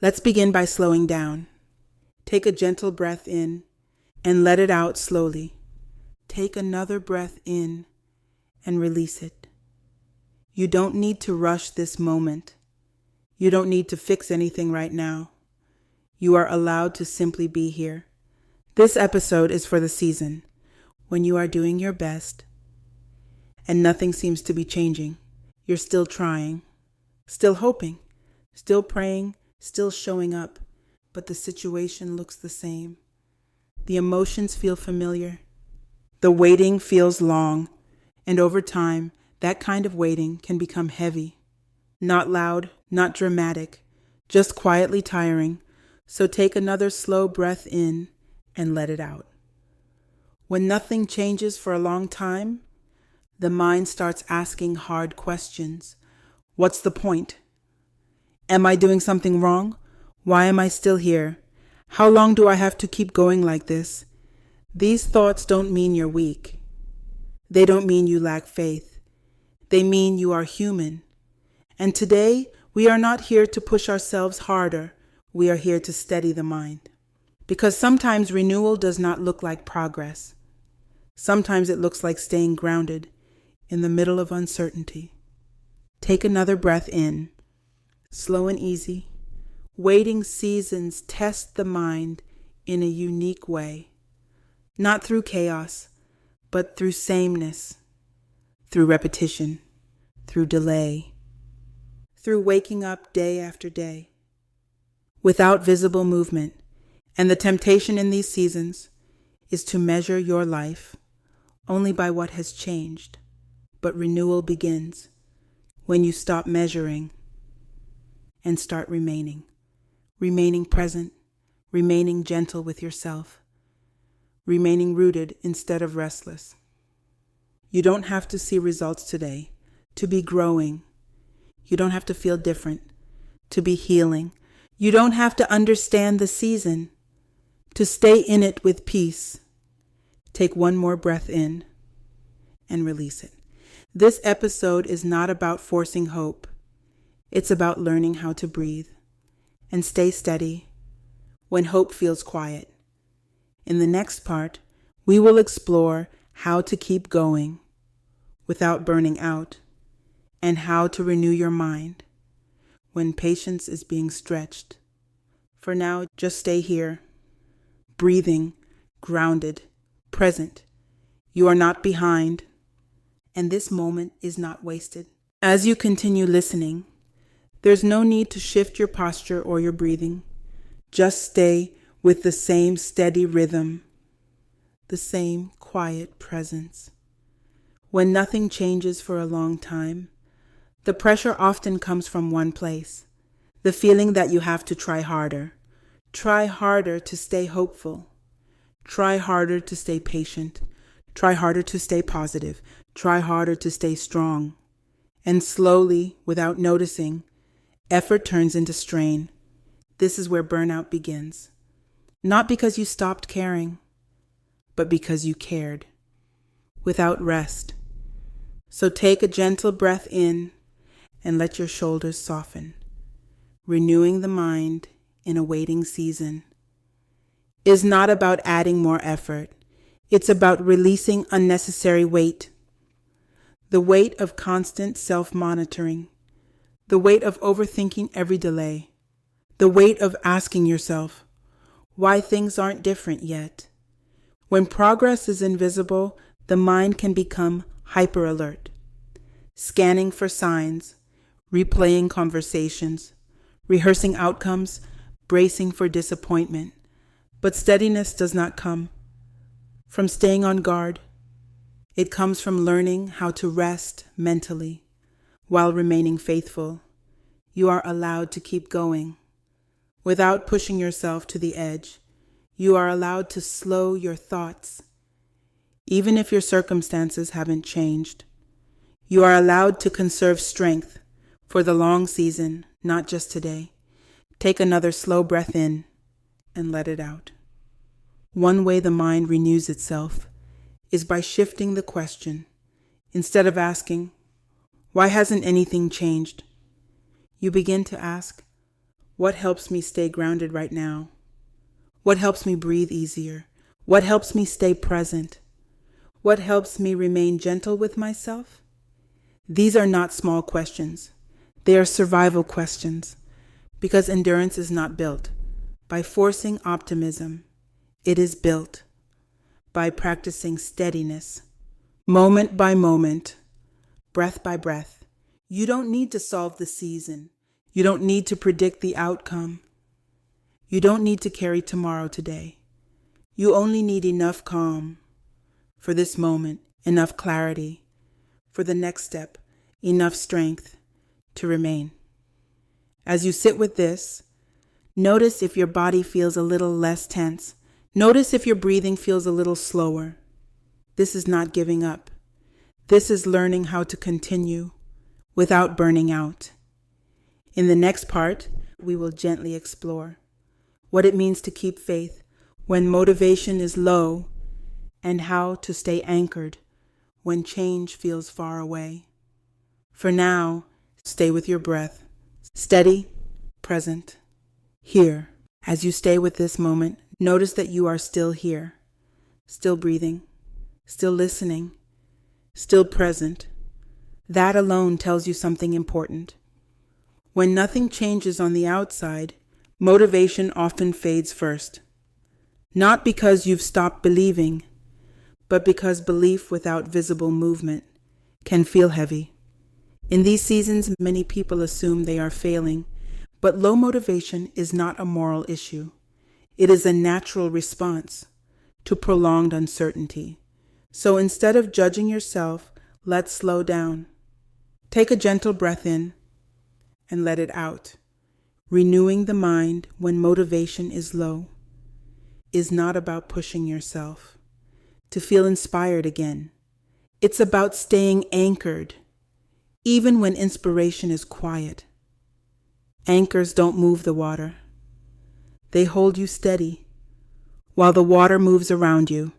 Let's begin by slowing down. Take a gentle breath in and let it out slowly. Take another breath in and release it. You don't need to rush this moment. You don't need to fix anything right now. You are allowed to simply be here. This episode is for the season when you are doing your best and nothing seems to be changing. You're still trying, still hoping, still praying, still showing up, but the situation looks the same. The emotions feel familiar. The waiting feels long, and over time, that kind of waiting can become heavy. Not loud, not dramatic, just quietly tiring. So take another slow breath in and let it out. When nothing changes for a long time, the mind starts asking hard questions. What's the point? Am I doing something wrong? Why am I still here? How long do I have to keep going like this? These thoughts don't mean you're weak. They don't mean you lack faith. They mean you are human. And today, we are not here to push ourselves harder. We are here to steady the mind. Because sometimes renewal does not look like progress. Sometimes it looks like staying grounded in the middle of uncertainty. Take another breath in, slow and easy. Waiting seasons test the mind in a unique way. Not through chaos, but through sameness, through repetition, through delay, through waking up day after day, without visible movement. And the temptation in these seasons is to measure your life only by what has changed. But renewal begins when you stop measuring and start remaining present, remaining gentle with yourself, remaining rooted instead of restless. You don't have to see results today to be growing. You don't have to feel different to be healing. You don't have to understand the season to stay in it with peace. Take one more breath in and release it. This episode is not about forcing hope. It's about learning how to breathe and stay steady when hope feels quiet. In the next part, we will explore how to keep going without burning out and how to renew your mind when patience is being stretched. For now, just stay here, breathing, grounded, present. You are not behind, and this moment is not wasted. As you continue listening, there's no need to shift your posture or your breathing. Just stay with the same steady rhythm, the same quiet presence. When nothing changes for a long time, the pressure often comes from one place, the feeling that you have to try harder. Try harder to stay hopeful. Try harder to stay patient. Try harder to stay positive. Try harder to stay strong. And slowly, without noticing, effort turns into strain. This is where burnout begins. Not because you stopped caring, but because you cared, without rest. So take a gentle breath in and let your shoulders soften. Renewing the mind in a waiting season is not about adding more effort. It's about releasing unnecessary weight. The weight of constant self-monitoring. The weight of overthinking every delay. The weight of asking yourself why things aren't different yet. When progress is invisible, the mind can become hyper-alert, scanning for signs, replaying conversations, rehearsing outcomes, bracing for disappointment. But steadiness does not come from staying on guard. It comes from learning how to rest mentally while remaining faithful. You are allowed to keep going without pushing yourself to the edge. You are allowed to slow your thoughts, even if your circumstances haven't changed. You are allowed to conserve strength for the long season, not just today. Take another slow breath in and let it out. One way the mind renews itself is by shifting the question. Instead of asking, why hasn't anything changed? You begin to ask, What helps me stay grounded right now? What helps me breathe easier? What helps me stay present? What helps me remain gentle with myself? These are not small questions. They are survival questions, because endurance is not built by forcing optimism. It is built by practicing steadiness, moment by moment, breath by breath. You don't need to solve the season. You don't need to predict the outcome. You don't need to carry tomorrow today. You only need enough calm for this moment, enough clarity for the next step, enough strength to remain. As you sit with this, notice if your body feels a little less tense. Notice if your breathing feels a little slower. This is not giving up. This is learning how to continue without burning out. In the next part, we will gently explore what it means to keep faith when motivation is low and how to stay anchored when change feels far away. For now, stay with your breath, steady, present, here. As you stay with this moment, notice that you are still here, still breathing, still listening, still present. That alone tells you something important. When nothing changes on the outside, motivation often fades first. Not because you've stopped believing, but because belief without visible movement can feel heavy. In these seasons, many people assume they are failing, but low motivation is not a moral issue. It is a natural response to prolonged uncertainty. So instead of judging yourself, let's slow down. Take a gentle breath in and let it out. Renewing the mind when motivation is low is not about pushing yourself to feel inspired again. It's about staying anchored, even when inspiration is quiet. Anchors don't move the water. They hold you steady while the water moves around you.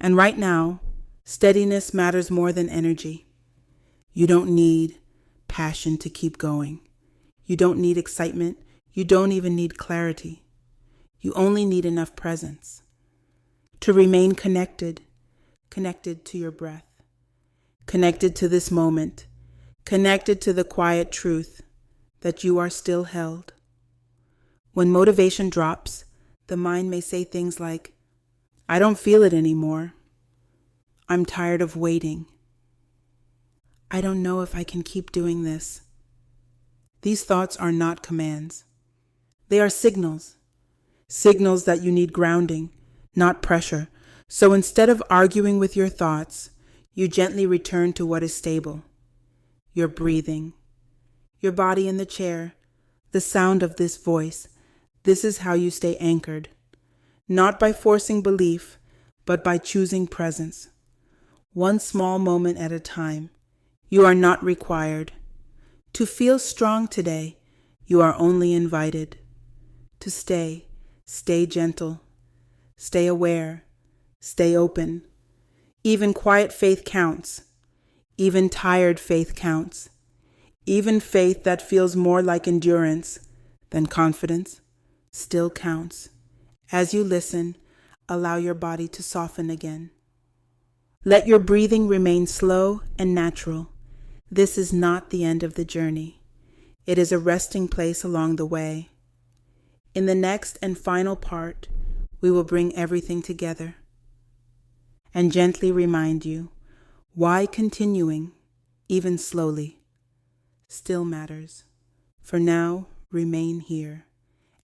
And right now, steadiness matters more than energy. You don't need passion to keep going. You don't need excitement. You don't even need clarity. You only need enough presence to remain connected to your breath, connected to this moment, connected to the quiet truth that you are still held. When motivation drops, the mind may say things like, I don't feel it anymore. I'm tired of waiting. I don't know if I can keep doing this. These thoughts are not commands. They are signals that you need grounding, not pressure. So instead of arguing with your thoughts, you gently return to what is stable. Your breathing, your body in the chair, the sound of this voice. This is how you stay anchored, not by forcing belief, but by choosing presence. One small moment at a time. You are not required to feel strong today. You are only invited to stay gentle, stay aware, stay open. Even quiet faith counts. Even tired faith counts. Even faith that feels more like endurance than confidence still counts. As you listen, allow your body to soften again. Let your breathing remain slow and natural. This is not the end of the journey. It is a resting place along the way. In the next and final part, we will bring everything together and gently remind you why continuing, even slowly, still matters. For now, remain here,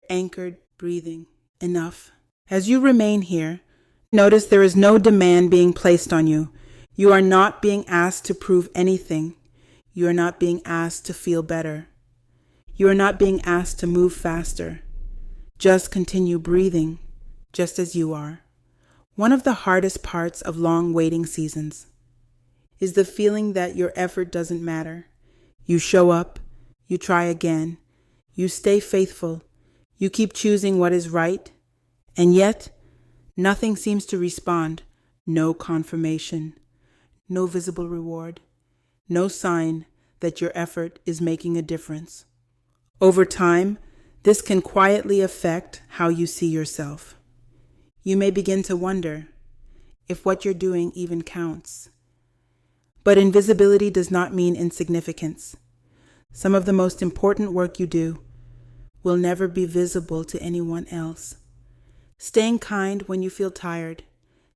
anchored, breathing, enough. As you remain here, notice there is no demand being placed on you. You are not being asked to prove anything. You are not being asked to feel better. You are not being asked to move faster. Just continue breathing, just as you are. One of the hardest parts of long waiting seasons is the feeling that your effort doesn't matter. You show up, you try again, you stay faithful, you keep choosing what is right, and yet nothing seems to respond. No confirmation, no visible reward, no sign that your effort is making a difference. Over time, This can quietly affect how you see yourself. You may begin to wonder if what you're doing even counts. But invisibility does not mean insignificance. Some of the most important work you do will never be visible to anyone else. Staying kind when you feel tired,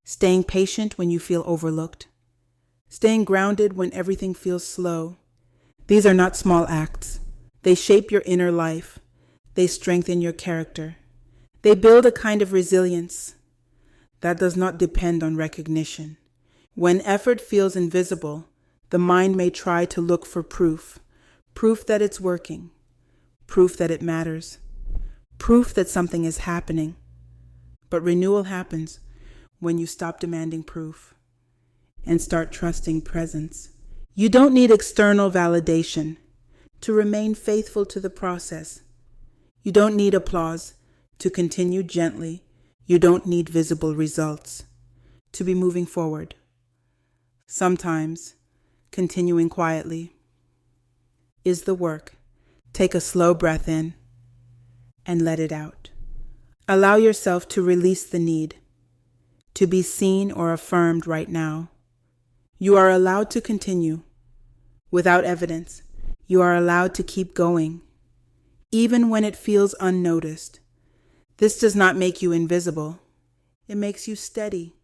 staying patient when you feel overlooked, staying grounded when everything feels slow. These are not small acts. They shape your inner life. They strengthen your character. They build a kind of resilience that does not depend on recognition. When effort feels invisible, the mind may try to look for proof that it's working, proof that it matters, proof that something is happening. But renewal happens when you stop demanding proof and start trusting presence. You don't need external validation to remain faithful to the process. You don't need applause to continue gently. You don't need visible results to be moving forward. Sometimes, continuing quietly is the work. Take a slow breath in and let it out. Allow yourself to release the need to be seen or affirmed right now. You are allowed to continue without evidence. You are allowed to keep going, even when it feels unnoticed. This does not make you invisible. It makes you steady.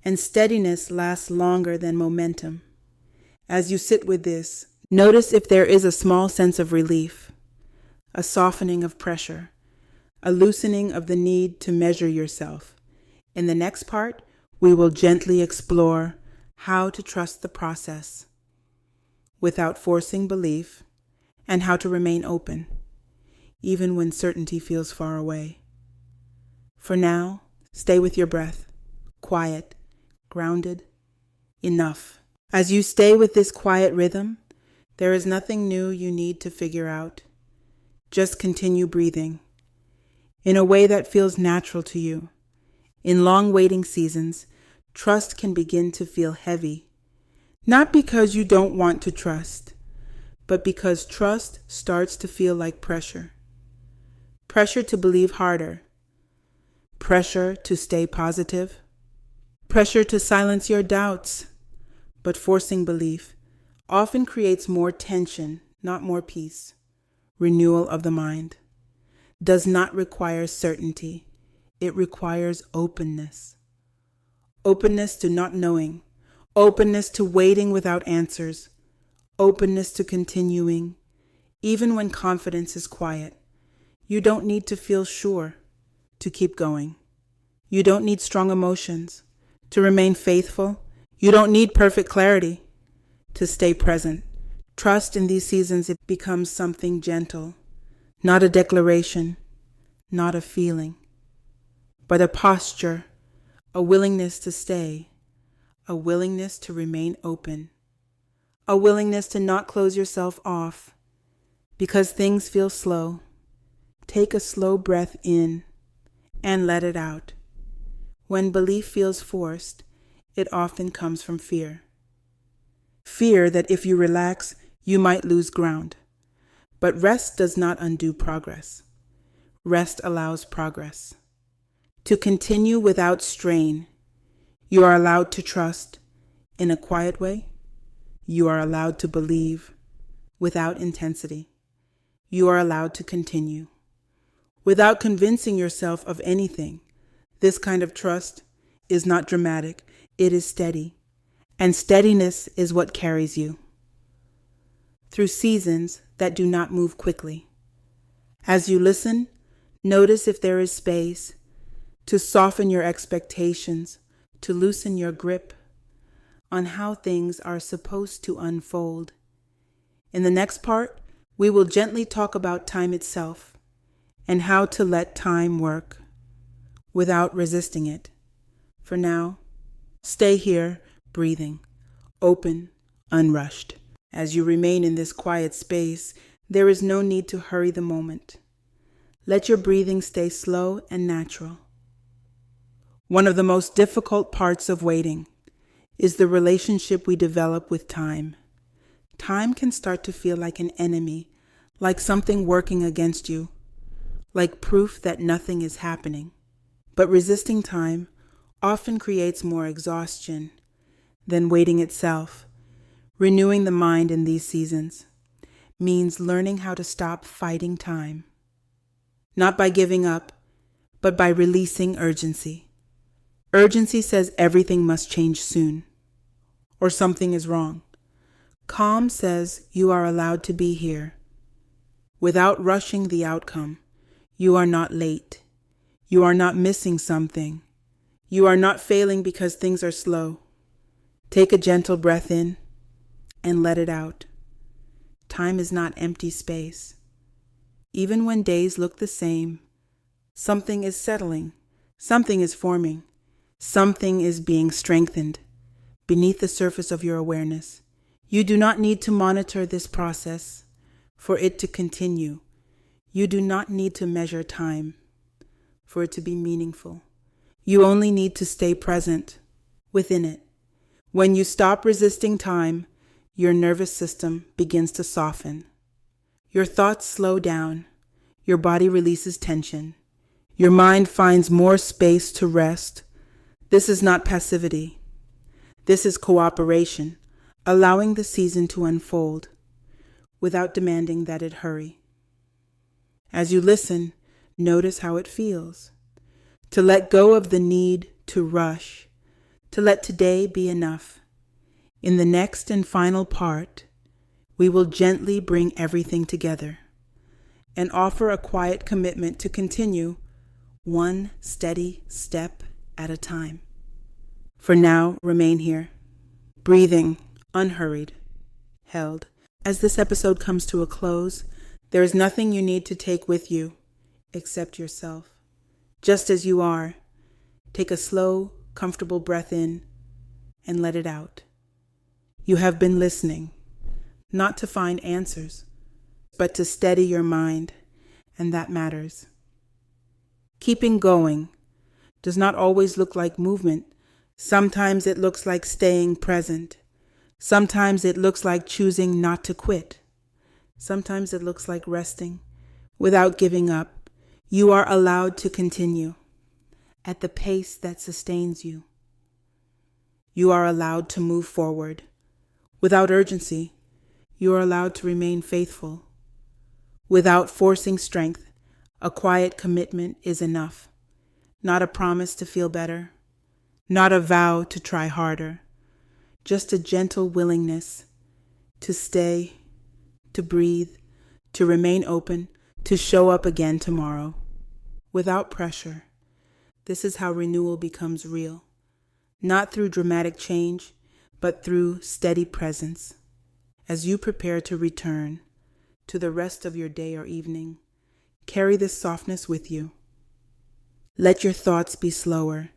And steadiness lasts longer than momentum. As you sit with this, notice if there is a small sense of relief, a softening of pressure, a loosening of the need to measure yourself. In the next part, we will gently explore how to trust the process without forcing belief, and how to remain open, even when certainty feels far away. For now, stay with your breath, quiet, grounded, enough. As you stay with this quiet rhythm, there is nothing new you need to figure out. Just continue breathing in a way that feels natural to you. In long waiting seasons, trust can begin to feel heavy. Not because you don't want to trust, but because trust starts to feel like pressure. Pressure to believe harder. Pressure to stay positive. Pressure to silence your doubts. But forcing belief often creates more tension, not more peace. Renewal of the mind does not require certainty. It requires openness. Openness to not knowing. Openness to waiting without answers. Openness to continuing, even when confidence is quiet. You don't need to feel sure to keep going. You don't need strong emotions to remain faithful. You don't need perfect clarity to stay present. Trust in these seasons, it becomes something gentle, not a declaration, not a feeling, but a posture, a willingness to stay, a willingness to remain open, a willingness to not close yourself off because things feel slow. Take a slow breath in and let it out. When belief feels forced, it often comes from fear. Fear that if you relax, you might lose ground. But rest does not undo progress. Rest allows progress. To continue without strain, you are allowed to trust in a quiet way. You are allowed to believe without intensity. You are allowed to continue without convincing yourself of anything. This kind of trust is not dramatic. It is steady. And steadiness is what carries you through seasons that do not move quickly. As you listen, notice if there is space to soften your expectations, to loosen your grip on how things are supposed to unfold. In the next part, we will gently talk about time itself and how to let time work without resisting it. For now, stay here, breathing, open, unrushed. As you remain in this quiet space, there is no need to hurry the moment. Let your breathing stay slow and natural. One of the most difficult parts of waiting is the relationship we develop with time. Time can start to feel like an enemy, like something working against you. like proof that nothing is happening. But resisting time often creates more exhaustion than waiting itself. Renewing the mind in these seasons means learning how to stop fighting time, not by giving up, but by releasing urgency. Urgency says everything must change soon, or something is wrong. Calm says you are allowed to be here. Without rushing the outcome, you are not late. You are not missing something. You are not failing because things are slow. Take a gentle breath in and let it out. Time is not empty space. Even when days look the same, something is settling, something is forming, something is being strengthened beneath the surface of your awareness. You do not need to monitor this process for it to continue. You do not need to measure time for it to be meaningful. You only need to stay present within it. When you stop resisting time, your nervous system begins to soften. Your thoughts slow down. Your body releases tension. Your mind finds more space to rest. This is not passivity. This is cooperation, allowing the season to unfold without demanding that it hurry. As you listen, notice how it feels. To let go of the need to rush, to let today be enough. In the next and final part, we will gently bring everything together and offer a quiet commitment to continue one steady step at a time. For now, remain here, breathing, unhurried, held. As this episode comes to a close, there is nothing you need to take with you except yourself. Just as you are, take a slow, comfortable breath in and let it out. You have been listening, not to find answers, but to steady your mind, and that matters. Keeping going does not always look like movement. Sometimes it looks like staying present. Sometimes it looks like choosing not to quit. Sometimes it looks like resting without giving up. You are allowed to continue at the pace that sustains you. You are allowed to move forward without urgency. You are allowed to remain faithful without forcing strength. A quiet commitment is enough, not a promise to feel better, not a vow to try harder, just a gentle willingness to stay, to breathe, to remain open, to show up again tomorrow without pressure. This is how renewal becomes real, not through dramatic change, but through steady presence. As you prepare to return to the rest of your day or evening, carry this softness with you. Let your thoughts be slower.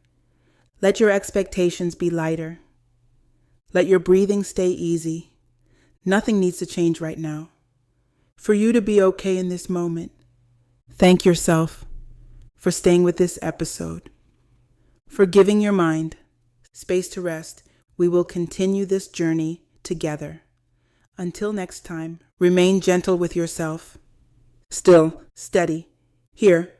Let your expectations be lighter. Let your breathing stay easy. Nothing needs to change right now. For you to be okay in this moment, thank yourself for staying with this episode, for giving your mind space to rest. We will continue this journey together. Until next time, remain gentle with yourself. Still, steady, here